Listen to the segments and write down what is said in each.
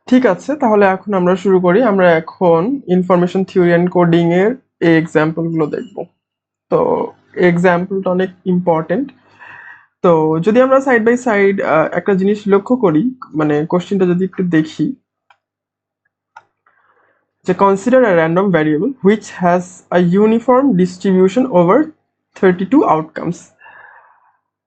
ঠিক আছে, তাহলে এখন আমরা শুরু করি। আমরা এখন ইনফরমেশন থিওরি অ্যান্ড কোডিং এর এই এক্সাম্পলগুলো দেখব। তো এক্সাম্পলটা অনেক ইম্পর্টেন্ট। তো যদি আমরা সাইড বাই সাইড একটা জিনিস লক্ষ্য করি, মানে কোশ্চেনটা যদি একটু দেখি, যে consider a random variable which has a uniform distribution over 32 outcomes.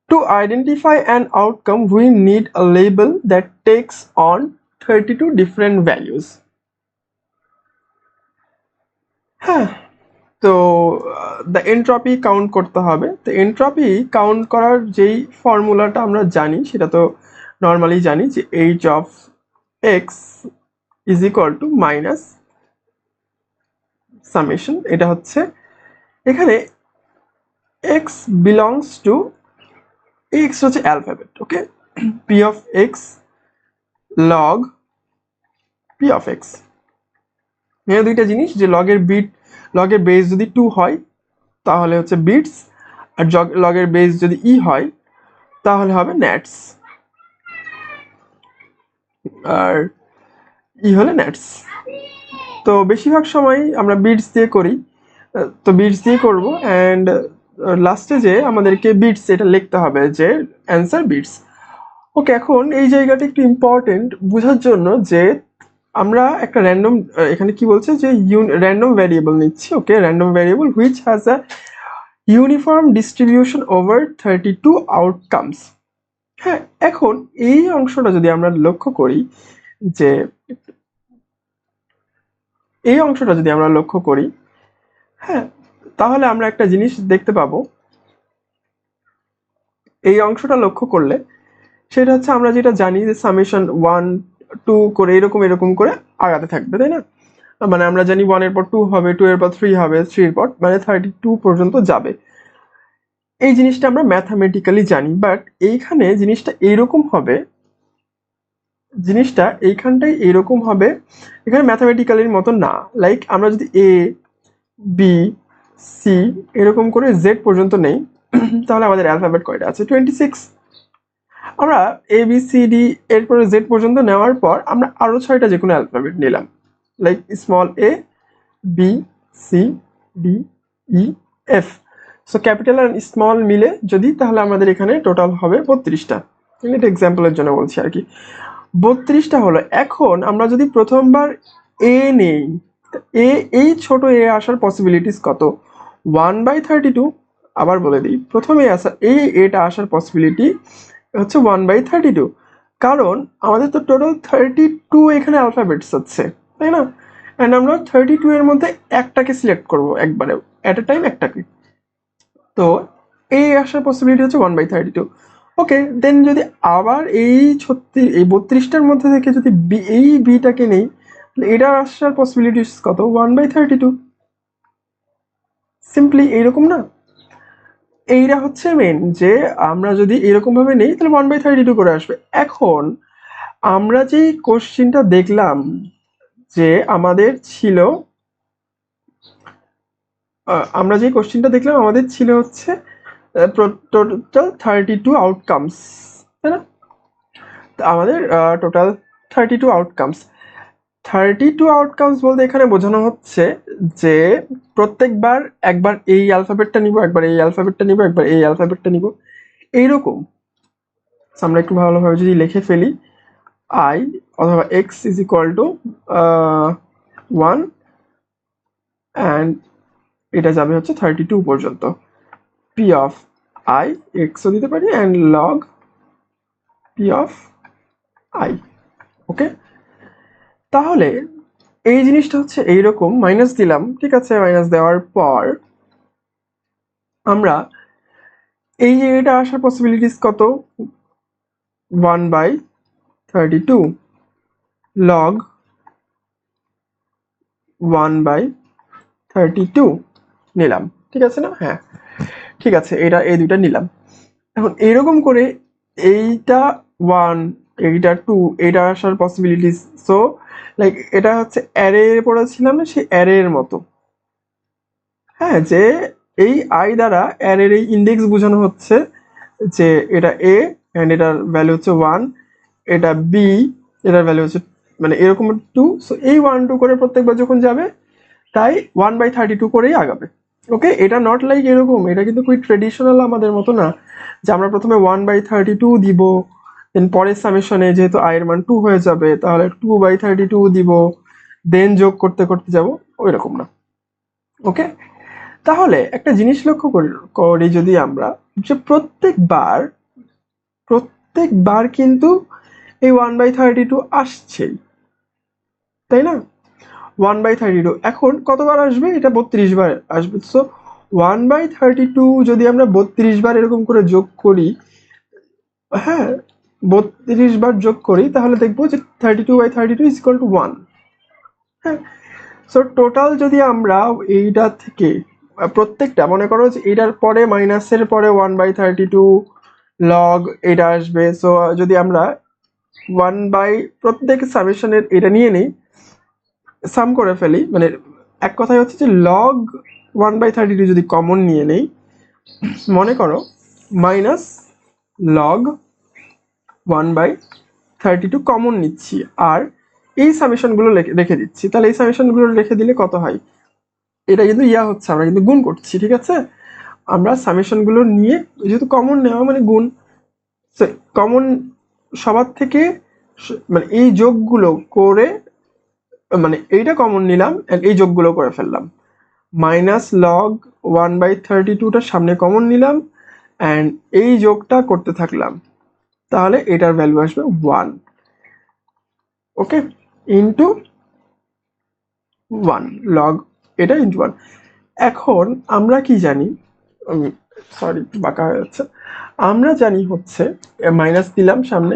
To identify an outcome, we need a label that takes on 32 different values. হ্যাঁ, তো দ্য এন্ট্রপি কাউন্ট করতে হবে। তো এন্ট্রপি কাউন্ট করার যেই ফর্মুলাটা আমরা জানি, সেটা তো নর্মালি জানি যে H of X is equal to minus summation. এটা হচ্ছে এখানে এক্স বিলংস টু, এক্স হচ্ছে alphabet, okay, P of X log P of x. এখানে দুইটা জিনিস, যে লগের বেস যদি 2 হয় তাহলে হচ্ছে বিটস, আর লগের বেস যদি ই হয় তাহলে হবে নেটস, আর ই হলে নেটস। তো বেশিরভাগ সময় আমরা বিটস দিয়ে করি, তো বিটস দিয়ে করব, অ্যান্ড লাস্টে যে আমাদেরকে বিটস এটা লিখতে হবে যে অ্যান্সার বিটস। ওকে, এখন এই জায়গাটা একটু ইম্পর্টেন্ট বোঝার জন্য যে আমরা একটা র্যান্ডম, এখানে কি বলছে যে র্যান্ডম ভ্যারিয়েবল নিচ্ছি। Okay, random variable which has a uniform distribution over 32 outcomes. হ্যাঁ, এখন এই অংশটা যদি আমরা লক্ষ্য করি, যে এই অংশটা যদি আমরা লক্ষ্য করি, হ্যাঁ, তাহলে আমরা একটা জিনিস দেখতে পাবো। এই অংশটা লক্ষ্য করলে সেটা হচ্ছে আমরা যেটা জানি যে সামেশন 1 2 করে এরকম এরকম করে আগাতে থাকবে, তাই না? মানে আমরা জানি 1 এর পর 2 হবে, 2 এর পর 3 হবে, 3 এর পর মানে 32 পর্যন্ত যাবে। এই জিনিসটা আমরা ম্যাথামেটিক্যালি জানি, বাট এইখানে জিনিসটা এইরকম হবে, জিনিসটা এইখানটাই এইরকম হবে, এখানে ম্যাথামেটিক্যালির মতো না। লাইক আমরা যদি এ বি সি এরকম করে জেড পর্যন্ত নেই, তাহলে আমাদের অ্যালফাবেট কয়টা আছে? 26। আমরা এ বি সি ডি এরপরে জেড পর্যন্ত নেওয়ার পর আমরা আরো 6টা যে কোনো অ্যালফাবেট নিলাম, like small A B C D E F. So capital আর স্মল মিলে যদি, তাহলে আমাদের এখানে টোটাল হবে 32টা। এটা এক্সাম্পলের জন্য বলছি আর কি, 32টা হলো। এখন আমরা যদি প্রথমবার এ নেই, এ, এই ছোট এ আসার পসিবিলিটিস কত? 1/32। আবার বলে দিই, প্রথমে আসা এই এটা আসার পসিবিলিটি হচ্ছে 1/32, কারণ আমাদের তো টোটাল 32 এখানে অ্যালফাবেটস আছে, তাই না? অ্যান্ড আমরা 32 এর মধ্যে একটাকে সিলেক্ট করবো একবারে, অ্যাট এ টাইম একটাকে। তো এই আসার পসিবিলিটি হচ্ছে 1/32। ওকে, দেন যদি আবার এই 32টার মধ্যে থেকে যদি এই বিটাকে নেই, এটা আসার পসিবিলিটিস কত? 1/32। সিম্পলি এইরকম না? এইটা হচ্ছে মেন, যে আমরা যদি এরকম ভাবে নেই তাহলে 1/32 করে আসবে। এখন আমরা যেই কোশ্চিনটা দেখলাম, যে আমাদের ছিল, আমরা যে কোশ্চিনটা দেখলাম আমাদের ছিল হচ্ছে টোটাল 32 আউটকামস, তাই না? আমাদের টোটাল 32 আউটকামস। 32 আউটকামস বলতে এখানে বোঝানো হচ্ছে যে প্রত্যেকবার একবার এই অ্যালফাবেটটা নিব, একবার এই অ্যালফাবেটটা নিব, একবার এই অ্যালফাবেটটা নিব, এইরকম। আমরা একটু ভালোভাবে যদি লিখে ফেলি, আই অথবা x is equal two 1, and এটা যাবে হচ্ছে 32 পর্যন্ত। পি অফ আই এক্সও দিতে পারি, and log P of I. Okay, তাহলে এই জিনিসটা হচ্ছে এইরকম, মাইনাস দিলাম, ঠিক আছে? মাইনাস দেওয়ার পর আমরা এই যে এটা আসার পসিবিলিটিস কত? 1/32 লগ 1/32 নিলাম, ঠিক আছে না? হ্যাঁ, ঠিক আছে, এটা এই দুইটা নিলাম। এখন এইরকম করে এইটা 1, এইটা 2, এইটা আসার পসিবিলিটিস। সো লাইক এটা হচ্ছে অ্যারে পড়েছিলাম, সেই অ্যারে এর মতো। হ্যাঁ, যে এই আই দ্বারা অ্যারের এই ইন্ডেক্স বোঝানো হচ্ছে, যে এটা এ অ্যান্ড এটার ভ্যালু হচ্ছে 1, এটা বি, এটার ভ্যালু হচ্ছে মানে এরকম 2, সো এই 1 2 করে প্রত্যেকবার যখন যাবে তাই 1/32 করেই আগাবে। ওকে, এটা নট লাইক এরকম, এটা কিন্তু খুবই ট্রেডিশনাল আমাদের মতো না যে আমরা প্রথমে 1/32 দিব, দেন পরের সামেশনে যেহেতু i এর মান 2 হয়ে যাবে তাহলে 2/32 দিব, দেন যোগ করতে করতে যাব, ওইরকম না। ওকে, তাহলে একটা জিনিস লক্ষ্য করি যদি আমরা, যে প্রত্যেকবার কিন্তু এই 1/32 আসছেই, তাই না? 1/32 এখন কতবার আসবে? এটা 32 বার আসবে। সো 1/32 যদি আমরা 32 বার এরকম করে যোগ করি, হ্যাঁ 32 বার যোগ করি, তাহলে দেখবো যে 32/32 ইজ ইকুয়াল টু 1। হ্যাঁ, সো টোটাল যদি আমরা এইটা থেকে প্রত্যেকটা মনে করো যে এটার পরে মাইনাসের পরে 1/32 লগ এটা আসবে। সো যদি আমরা প্রত্যেক সামেশনের এটা নিয়ে নেই, সাম করে ফেলি, মানে এক কথায় হচ্ছে যে লগ 1/32 যদি কমন নিয়ে নেই, মনে করো মাইনাস লগ 1/32 কমন নিচ্ছি আর এই সামেশনগুলো রেখে দিচ্ছি, তাহলে এই সামেশনগুলো রেখে দিলে কত হয়? এটা কিন্তু হচ্ছে, আমরা কিন্তু গুণ করছি, ঠিক আছে? আমরা সামেশনগুলো নিয়ে যেহেতু কমন নেওয়া মানে গুণ, কমন সবার থেকে মানে এই যোগগুলো করে, মানে এইটা কমন নিলাম and এই যোগগুলো করে ফেললাম, মাইনাস লগ 1/32টার সামনে কমন নিলাম অ্যান্ড এই যোগটা করতে থাকলাম, তাহলে এটার ভ্যালু আসবে 1। ওকে, ইন্টু 1 লগ এটা ইন্টু 1। এখন আমরা কি জানি, সরি বাঁকা হয়ে যাচ্ছে, আমরা জানি হচ্ছে মাইনাস দিলাম সামনে,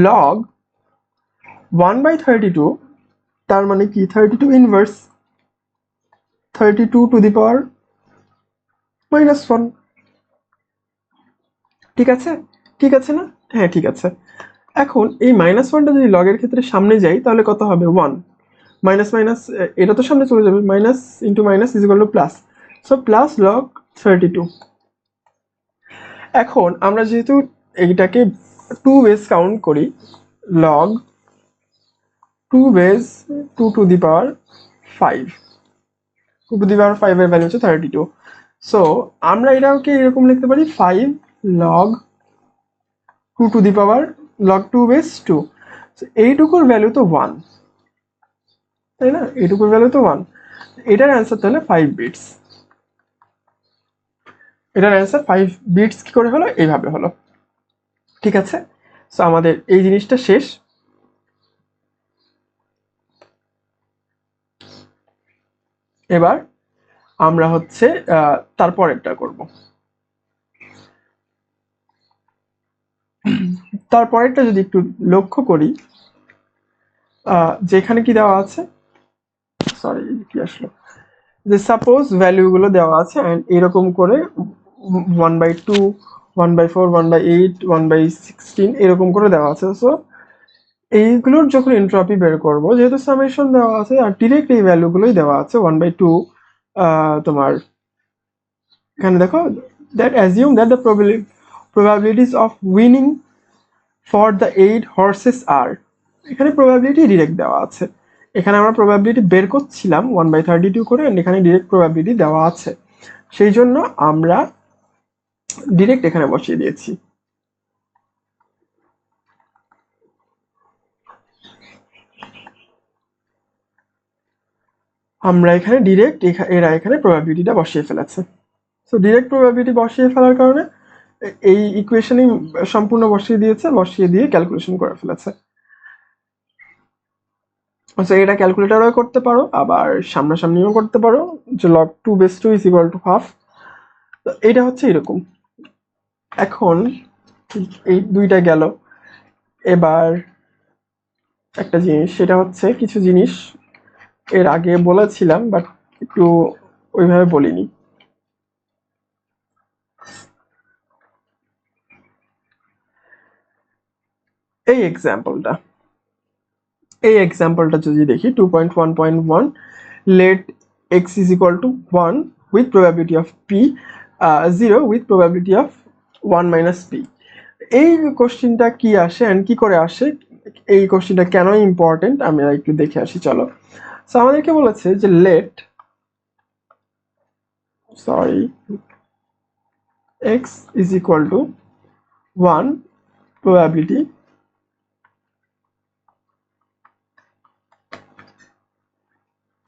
লগ 1/32 তার মানে কি 32 ইনভার্স 32 টু দি পাওয়ার -1। ঠিক আছে, ঠিক আছে না? হ্যাঁ ঠিক আছে। এখন এই -1টা যদি লগের ক্ষেত্রে সামনে যাই তাহলে কত হবে? 1 মাইনাস মাইনাস, এটা তো সামনে চলে যাবে, minus into minus is equal to plus, so plus log 32। এখন আমরা যেহেতু এইটাকে 2 বেস কাউন্ট করি, log 2 base 2 to the power 5, 2 to the power 5 এর ভ্যালু হচ্ছে 32। সো আমরা এটাকে এরকম লিখতে পারি 5 log 2 to the power log 2 base 2। এইটুকুর ভ্যালু তো 1, তাই না? এইটুকুর ভ্যালু তো 1, এটার অ্যান্সার তাহলে 5 বিটস। এটার অ্যান্সার 5 বিটস কি করে হলো? এইভাবে হলো, ঠিক আছে? সো আমাদের এই জিনিসটা শেষ। এবার আমরা হচ্ছে তারপরেরটা করব। তারপরেরটা যদি একটু লক্ষ্য করি, যেখানে কি দেওয়া আছে, সরি কি আসলো, যে সাপোজ ভ্যালুগুলো দেওয়া আছে অ্যান্ড এরকম করে 1/2 1/4 1/8 1/16 এরকম করে দেওয়া আছে। সো এইগুলোর যখন এন্ট্রপি বের করব, যেহেতু সামেশন দেওয়া আছে আর ডিরেক্ট এই ভ্যালুগুলোই দেওয়া আছে 1/2, তোমার এখানে দেখো that assume that the probabilities of winning for the 8 horses are, এখানে প্রবাবিলিটি ডিরেক্ট দেওয়া আছে, এখানে আমরা প্রবাবিলিটি বের করছিলাম 1/32 করে, এখানে ডিরেক্ট প্রবাবিলিটি দেওয়া আছে, সেই জন্য আমরা ডিরেক্ট এখানে বসিয়ে দিয়েছি। আমরা এখানে ডিরেক্ট এরা এখানে প্রবাবিলিটিটা বসিয়ে ফেলেছে। সো ডিরেক্ট প্রবাবিলিটি বসিয়ে ফেলার কারণে এই ইকুয়েশনই সম্পূর্ণ বসিয়ে দিয়েছে, বসিয়ে দিয়ে ক্যালকুলেশন করে ফেলেছে। আচ্ছা, এটা ক্যালকুলেটরও করতে পারো আবার সামনাসামনিও করতে পারো, যে log 2 base 2 is equal to half। তো এটা হচ্ছে এরকম। এখন এই দুইটা গেল, এবার একটা জিনিস, সেটা হচ্ছে কিছু জিনিস এর আগে বলেছিলাম বাট একটু ওইভাবে বলিনি। এই এক্সাম্পলটা যদি দেখি 2.1.1 let x is equal to 1 with probability of p 0 with probability of 1 minus p। এই কোশ্চেনটা কি আসে এন্ড কি করে আসে, এই কোশ্চেনটা কেন ইম্পর্টেন্ট আমরা একটু দেখে আসি, চলো। সো আমাদেরকে বলেছে যে x is equal to 1 probability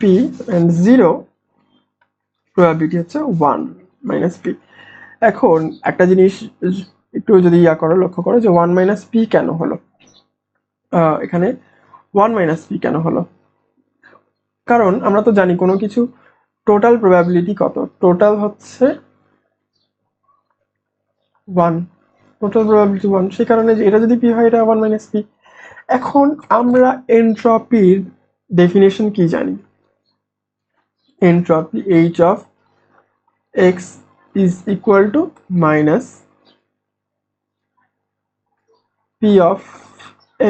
p and 0 probability হচ্ছে 1 minus p। এখন একটা জিনিস একটু যদি লক্ষ্য করো যে 1 minus p কেন হলো, এখানে 1 minus p কেন হলো, কারণ আমরা তো জানি কোনো কিছু টোটাল প্রবাবিলিটি কত, টোটাল হচ্ছে 1, টোটাল প্রবাবিলিটি 1, সেই কারণে যে এটা যদি p হয় এটা 1 minus p। এখন আমরা এনট্রপির ডেফিনেশন কি জানি, entropy h of x is equal to minus p of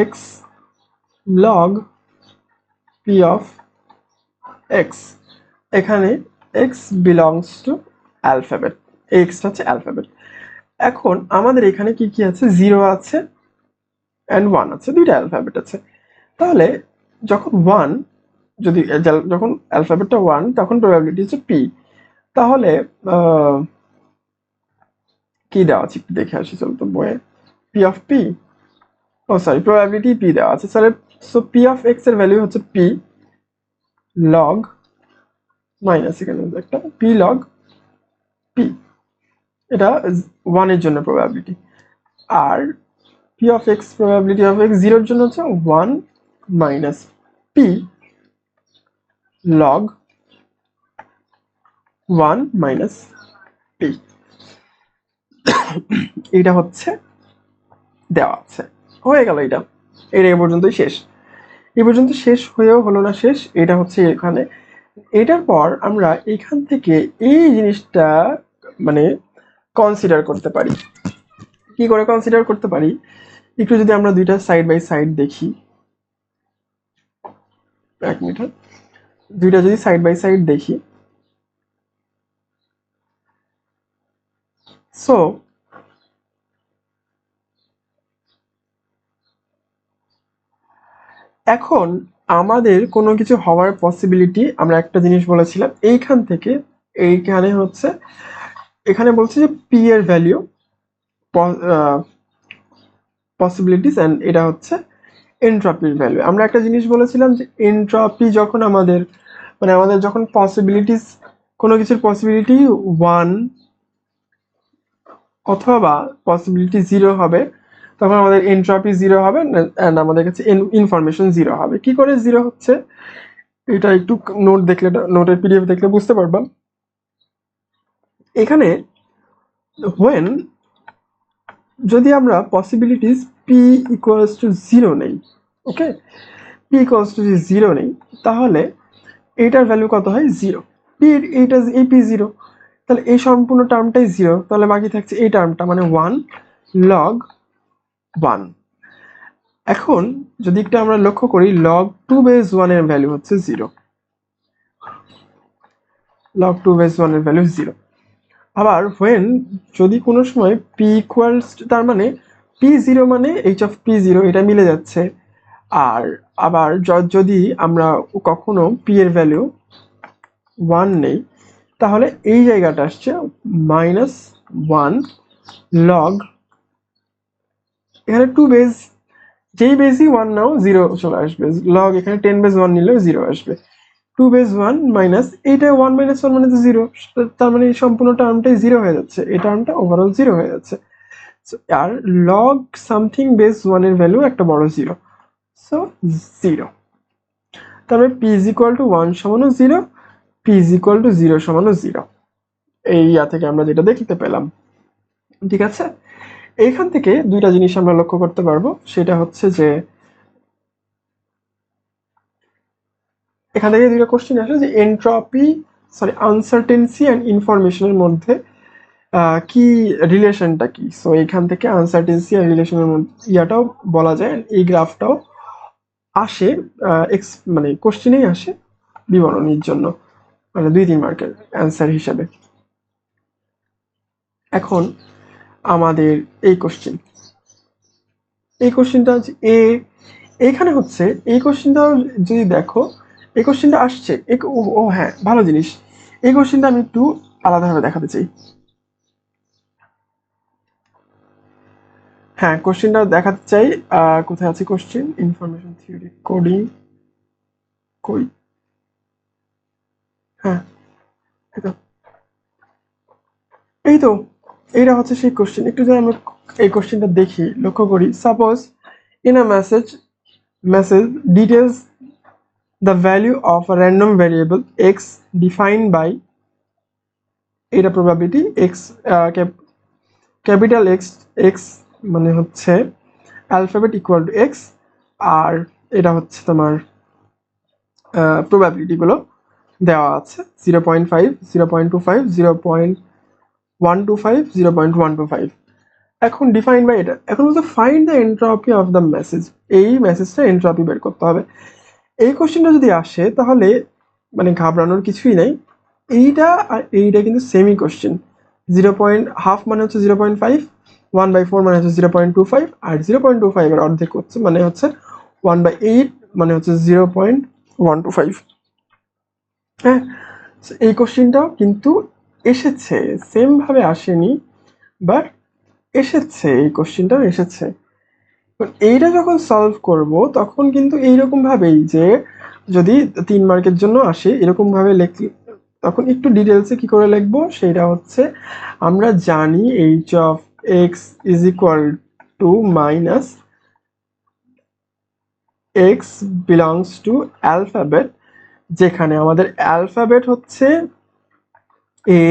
x log p of x। এখানে x belongs to alphabet, x হচ্ছে alphabet। এখন আমাদের এখানে কি কি আছে, 0 আছে and 1 আছে, দুইটা অ্যালফাবেট আছে। তাহলে যখন যখন অ্যালফাবেটটা 1 তখন প্রবাবিলিটি হচ্ছে p। তাহলে কি দেওয়া আছে একটু দেখে আসি, চলো তো বইয়ে। p of p, probability p দেওয়া আছে, তাহলে সো p of x এর ভ্যালু হচ্ছে p log মাইনাস এখানে একটা p log p, এটা 1 এর জন্য প্রবাবিলিটি। আর p of x probability of x 0 এর জন্য হচ্ছে 1 minus p log 1 minus p। এটা হচ্ছে দেওয়া আছে, হয়ে গেল এটা এই পর্যন্তই শেষ। এই পর্যন্ত শেষ হয়েও হলো না শেষ, এটা হচ্ছে এখানে। এটার পর আমরা এখান থেকে এই জিনিসটা মানে কনসিডার করতে পারি। কি করে কনসিডার করতে পারি, একটু যদি আমরা দুইটা সাইড বাই সাইড দেখি, এক মিনিট, দুইটা যদি সাইড বাই সাইড দেখি, সো এখন আমাদের কোনো কিছু হওয়ার পসিবিলিটি, আমরা একটা জিনিস বলেছিলাম এইখান থেকে এইখানে হচ্ছে, এখানে বলছে যে p এর ভ্যালু পসিবিলিটিস এন্ড এটা হচ্ছে এনট্রপির ভ্যালু। আমরা একটা জিনিস বলেছিলাম যে এনট্রপি যখন আমাদের আমাদের যখন পসিবিলিটিস, কোনো কিছুর পসিবিলিটি 1 অথবা পসিবিলিটি 0 হবে, তখন আমাদের এনট্রপি 0 হবে এন্ড আমাদের কাছে ইনফরমেশন 0 হবে। কি করে 0 হচ্ছে, এটা একটু নোট দেখলে, নোটের পিডিএফ দেখলে বুঝতে পারবা। এখানে when যদি আমরা পসিবিলিটিস p ইকুয়ালস টু 0 নেই, ওকে, p ইকুয়ালস টু 0 নেই, তাহলে এটার ভ্যালু কত হয়, 0। এইটা এই p 0, তাহলে এই সম্পূর্ণ টার্মটাই 0, তাহলে বাকি থাকছে এই টার্মটা মানে 1 log 1। এখন যদি একটু আমরা লক্ষ্য করি log 2 বেস 1 এর ভ্যালু হচ্ছে 0, log 2 বেস 1 এর ভ্যালু 0। আবার when যদি কোনো সময় p ইকুয়ালস, তার মানে p0 মানে h of p0 এটা মিলে যাচ্ছে। আর আবার যদি আমরা কখনো p এর ভ্যালু 1 নেই, তাহলে এই জায়গাটা আসছে -1 log, এখানে 2 বেস, যেই বেসই 1 নাও 0 চলে আসবে, log এখানে 10 বেস 1 নিলেও 0 আসবে। 2 বেস 1 মাইনাস এইটা 1 minus 1 মানে তো 0, তার মানে এই সম্পূর্ণ টার্মটাই 0 হয়ে যাচ্ছে, এই টার্মটা ওভারঅল 0 হয়ে যাচ্ছে। আর log সামথিং বেস 1 এর ভ্যালু একটা বড় 0, সো 0। তারপরে p is equal to 1 সমানও 0, p is equal to 0 সমানও 0। এই থেকে আমরা যেটা দেখতে পেলাম, ঠিক আছে। এইখান থেকে দুইটা জিনিস আমরা লক্ষ্য করতে পারবো, সেটা হচ্ছে যে এখান থেকে দুইটা কোশ্চেন আসে যে এনট্রপি আনসার্টেনসি এন্ড ইনফরমেশনের মধ্যে কি রিলেশনটা কি। সো এখান থেকে আনসার্টেনসি আর রিলেশনের মধ্যে ইয়াটাও বলা যায়, এই গ্রাফটাও আসে মানে কোশ্চেনেই আসে বিবরণীর জন্য, মানে 2-3 মার্কের অ্যান্সার হিসাবে। এখন আমাদের এই কোশ্চেনটা হচ্ছে এইখানে হচ্ছে এই কোশ্চেনটাও যদি দেখো, এই কোশ্চেনটা আসছে ও হ্যাঁ, ভালো জিনিস। এই কোশ্চেনটা আমি একটু আলাদাভাবে দেখাতে চাই। হ্যাঁ, কোশ্চেনটা দেখাতে চাই। কোথায় আছে কোশ্চেন? ইনফরমেশন থিওরি কোডিং, কই? হ্যাঁ, এই তো, এই তো, এইটা হচ্ছে সেই কোশ্চেন। একটু যদি আমরা এই কোশ্চেনটা দেখি, লক্ষ্য করি, suppose in a message details the value of a random variable x defined by এটা probability x, capital x, x মানে হচ্ছে অ্যালফাবেট ইকুয়াল টু এক্স, আর এটা হচ্ছে তোমার প্রবাবিলিটি গুলো দেওয়া আছে 0.5, 0.25, 0.125, 0.125। এখন ডিফাইন বাই এটা, এখন বলতে find the entropy of the message, এই মেসেজটা এন্ট্রপি বের করতে হবে। এই কোশ্চেনটা যদি আসে তাহলে মানে ঘাবড়ানোর কিছুই নাই। এইটা আর এইটা কিন্তু সেমই কোশ্চেন। 0.5 মানে হচ্ছে 0.5, 1/4 মানে হচ্ছে 0.25, আর 0.25 এর অর্ধেক হচ্ছে মানে হচ্ছে 1/8 মানে হচ্ছে 0.125। হ্যাঁ, এই কোশ্চেনটাও কিন্তু এসেছে, সেম ভাবে আসেনি, বাট এসেছে, এই কোশ্চেনটাও এসেছে। এইটা যখন সলভ করব তখন কিন্তু এইরকম ভাবেই, যে যদি 3 মার্কের জন্য আসে এরকম ভাবে লিখি, তখন একটু ডিটেলসে কি করে লিখবো সেটা হচ্ছে, আমরা জানি H of X is equal to minus X belongs to alphabet, যেখানে আমাদের অ্যালফাবেট হচ্ছে A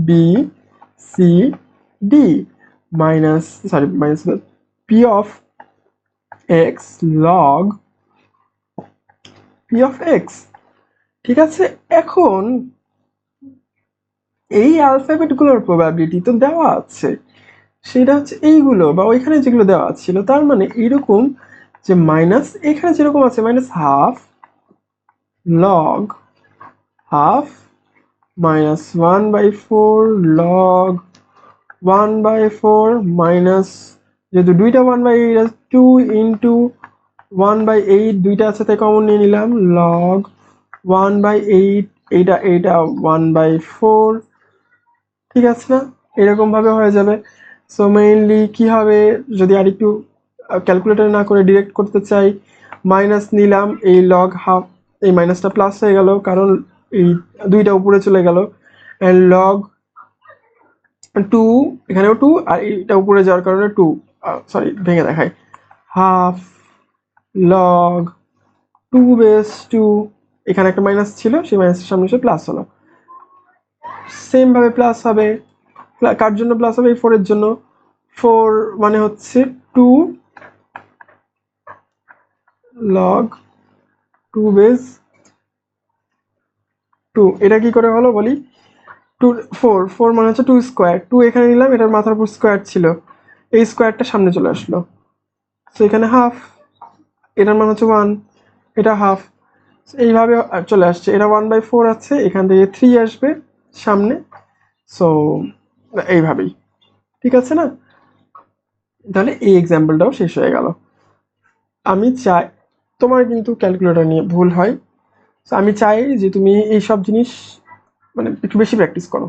B C D, minus sorry minus P of X log P of X. ঠিক আছে, এখন এই অ্যালফাবেটগুলোর প্রবাবিলিটি তো দেওয়া আছে, সেটা হচ্ছে এইগুলো বা ওইখানে যেগুলো দেওয়া ছিল, তার মানে এইরকম যে মাইনাস এখানে যেরকম আছে minus half log half minus 1/4 log 1/4 minus, যেহেতু দুইটা 1/8 আছে 2 ইন্টু 1/8, দুইটা আছে তাই কমন নিয়ে নিলাম, লগ 1/8, এইটা এইটা 1/4। ঠিক আছে না, এরকম ভাবে হয়ে যাবে। সো মেইনলি কি হবে, যদি আর একটু ক্যালকুলেটর না করে ডিরেক্ট করতে চাই, মাইনাস নিলাম, এই লগ হাফ, এই মাইনাসটা প্লাস হয়ে গেল কারণ এই দুইটা উপরে চলে গেল, এন্ড লগ 2, এখানেও 2 আর এইটা উপরে যাওয়ার কারণে 2, সরি ভেঙে দেখায়, হাফ লগ 2/2, এখানে একটা মাইনাস ছিল সেই মাইনাসের সামনে এসে প্লাস হলো, সেম ভাবে প্লাস হবে। কার জন্য প্লাস হবে? এই 4 এর জন্য। 4 মানে হচ্ছে 2 লগ 2/2। এটা কি করে হলো বলি, 2 4 4 মানে হচ্ছে 2 স্কোয়ার, 2 এখানে নিলাম, এটার মাথার উপর স্কোয়ার ছিল, এই স্কোয়ারটা সামনে চলে আসলো, তো এখানে হাফ, এটার মান হচ্ছে 1, এটা হাফ, এইভাবে চলে আসছে। এটা 1/4 আছে, এখান থেকে 3 আসবে সামনে, সো এইভাবেই। ঠিক আছে না, তাহলে এই এক্সাম্পলটাও শেষ হয়ে গেল। আমি চাই, তোমার কিন্তু ক্যালকুলেটর নিয়ে ভুল হয়, তো আমি চাই যে তুমি এই সব জিনিস মানে একটু বেশি প্র্যাকটিস করো।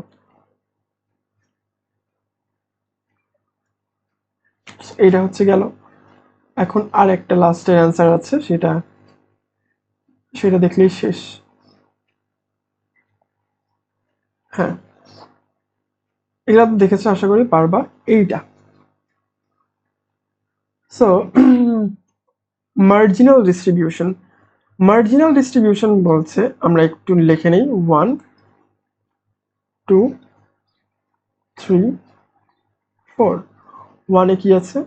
এইটা হচ্ছে গেল। এখন আর একটা লাস্টের অ্যান্সার আছে, সেটা সেটা দেখলেই শেষ। হ্যাঁ, এগুলা তো দেখেছো, আশা করি পারবা। এইটা so marginal distribution, marginal distribution বলছে, আমরা একটু লিখে নেই, 1 2 3 4। 1 এ কি আছে?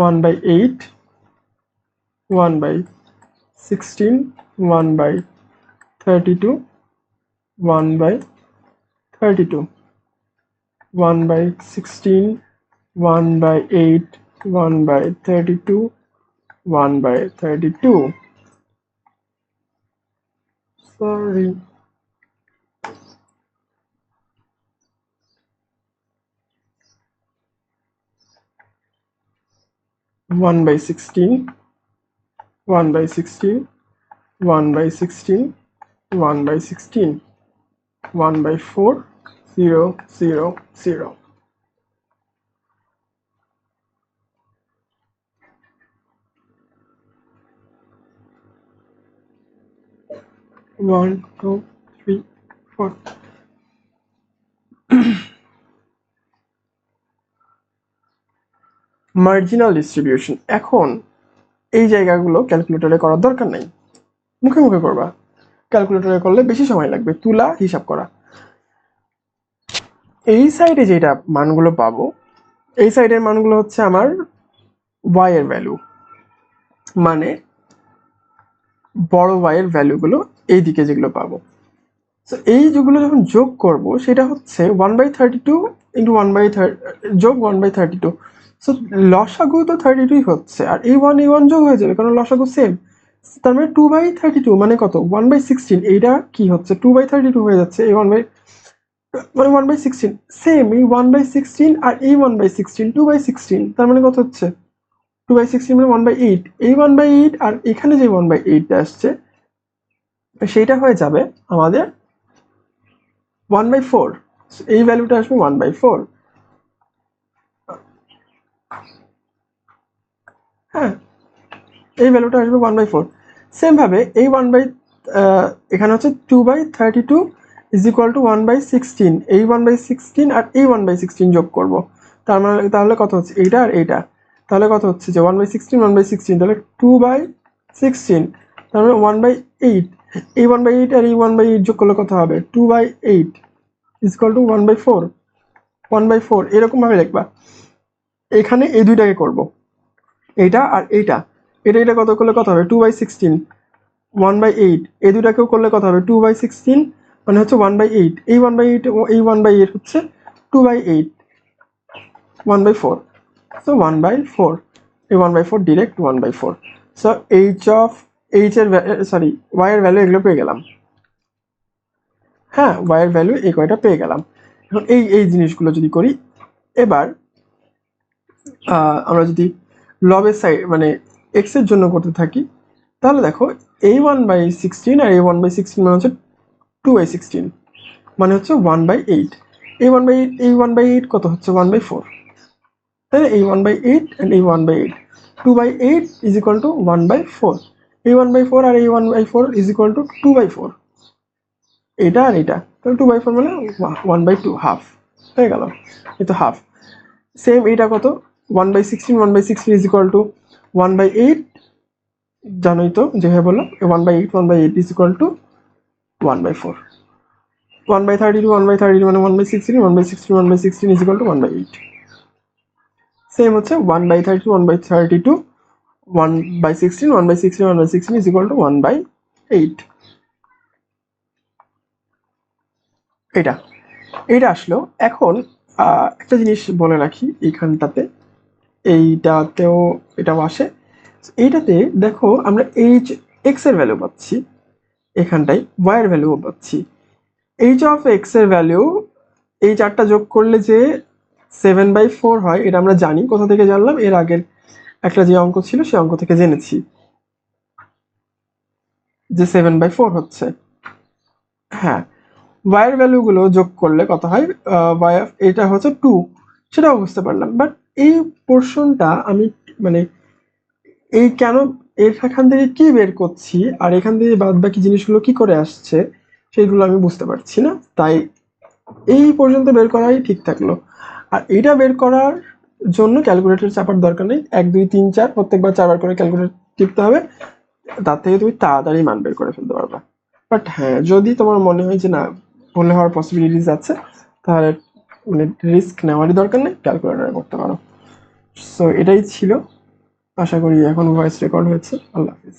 1/8, 1/16, 1/32, 1/32, 1/16, 1/8, 1/32, 1/32। Sorry. 1/16, 1/16, 1/16, 1/16, 1/4, 0, 0, 0. 1, 2, 3, 4. Marginal distribution. এখন এই জায়গাগুলো ক্যালকুলেটরে করার দরকার নাই, মুখে মুখে করবা। ক্যালকুলেটরে করলে বেশি সময় লাগবে তুলা হিসাব করা। এই সাইডে যেটা মানগুলো পাবো, এই সাইডের মানগুলো হচ্ছে আমার y এর ভ্যালু, মানে বড় y এর ভ্যালুগুলো এই দিকে যেগুলো পাবো। সো এই যেগুলো যখন যোগ করব সেটা হচ্ছে 1/32 ইন্টু 1/30 যোগ 1/32। সো লসাগু তো 32 হচ্ছে, আর এই ওয়ান যোগ হয়ে যাবে কারণ লসাগু সেম। তার মানে 2/32 মানে কত? 1/16। এইটা কি হচ্ছে? 2/32 হয়ে যাচ্ছে। এই মানে 1/16 সেম। এই 1/16 আর এই 1/16 2/16, তার মানে কত হচ্ছে? 2/16 মানে 1/8। এই 1/8 আর এখানে যে 1/8টা আসছে সেইটা হয়ে যাবে আমাদের 1/4। এই ভ্যালুটা আসবে 1/4। হ্যাঁ, এই ভ্যালুটা আসবে 1/4। সেম ভাবে এই এখানে হচ্ছে 2/32 ইজ ইকুয়াল টু 1/16। এই 1/16 আর এই 1/16 যোগ করব, তার মানে তাহলে কত হচ্ছে? এইটা আর এইটা, তাহলে কত হচ্ছে? যে 1/16 1/16, তাহলে 2/16, তার মানে 1/8। এই 1/8 আর এই 1/8 যোগ করলে কত হবে? 2/8 ইজ ইকুয়াল টু 1/4। 1/4 এরকম ভাবে লিখবা। এখানে এই দুইটাকে করব, এইটা আর এইটা। এটা কত করলে কত হবে? 2/16, 1/8। এই দুটাকেও করলে কত হবে? 2/16 মানে হচ্ছে 1/8। এই 1/8 এই 1/8 হচ্ছে 2/8, 1/4। সো 1/4, এই 1/4 ডিরেক্ট 1/4। সো এইচ এর সরি y এর ভ্যালু এগুলো পেয়ে গেলাম। হ্যাঁ, y এর ভ্যালু এই কয়টা পেয়ে গেলাম। এখন এই জিনিসগুলো যদি করি, এবার আমরা যদি লবের সাইড মানে এক্স এর জন্য করতে থাকি, তাহলে দেখো এই 1/16 আর এই 1/16 মানে হচ্ছে 2/16, মানে হচ্ছে 1/8। এই 1/8 এই 1/8 কত হচ্ছে? 1/4। তাহলে এই 1/8 and এই 1/8, 2/8 is equal to 1/4। এই 1/4 আর এই 1/4 is equal to 2/4। এটা আর এটা, তাহলে 2/4 মানে 1/2, হাফ হয়ে গেল। এই তো হাফ। সেম এইটা কত? 1/16, 1/16 is equal to 1/8। জানোই তো যেভাবে বললাম, 1/8 1/8 is equal to 1/4। 1/32 1/32 মানে 1/16, 1/16 1/16 is equal to 1/8। সেম হচ্ছে 1/32 1/32, 1/16 1/16 1/16 is equal to 1/8। এটা এটা আসলো। এখন একটা জিনিস বলে রাখি এইখানটাতে, এইটাতেও এটাও আসে। এইটাতে দেখো আমরা এইচ এক্স এর ভ্যালু পাচ্ছি, এখানটায় y এর ভ্যালুও পাচ্ছি। এইচ অফ এক্স এর ভ্যালু এই চারটা যোগ করলে যে 7/4 হয়, এটা আমরা জানি। কোথা থেকে জানলাম? এর আগের একটা যে অঙ্ক ছিল সেই অঙ্ক থেকে জেনেছি যে 7/4 হচ্ছে। হ্যাঁ, y এর ভ্যালুগুলো যোগ করলে কত হয়? এটা হচ্ছে 2, সেটাও বুঝতে পারলাম। বাট এই পোর্শনটা আমি মানে এই কেন এখান থেকে কি বের করছি আর এখান থেকে বাদ বাকি জিনিসগুলো কি করে আসছে সেইগুলো আমি বুঝতে পারছি না, তাই এই পর্যন্ত বের করাই ঠিক থাকলো। আর এটা বের করার জন্য ক্যালকুলেটর চাপার দরকার নেই। 1 2 3 4 প্রত্যেকবার 4 বার করে ক্যালকুলেটর টিপতে হবে, তার থেকে তুমি তাড়াতাড়ি মান বের করে ফেলতে পারবা। বাট হ্যাঁ, যদি তোমার মনে হয় যে না, ভুল হওয়ার পসিবিলিটিস আছে, তাহলে মানে রিস্ক নেওয়ারই দরকার নেই, ক্যালকুলেটরে করতে পারো। সো এটাই ছিল। আশা করি এখন ভয়েস রেকর্ড হয়েছে। আল্লাহ হাফিজ।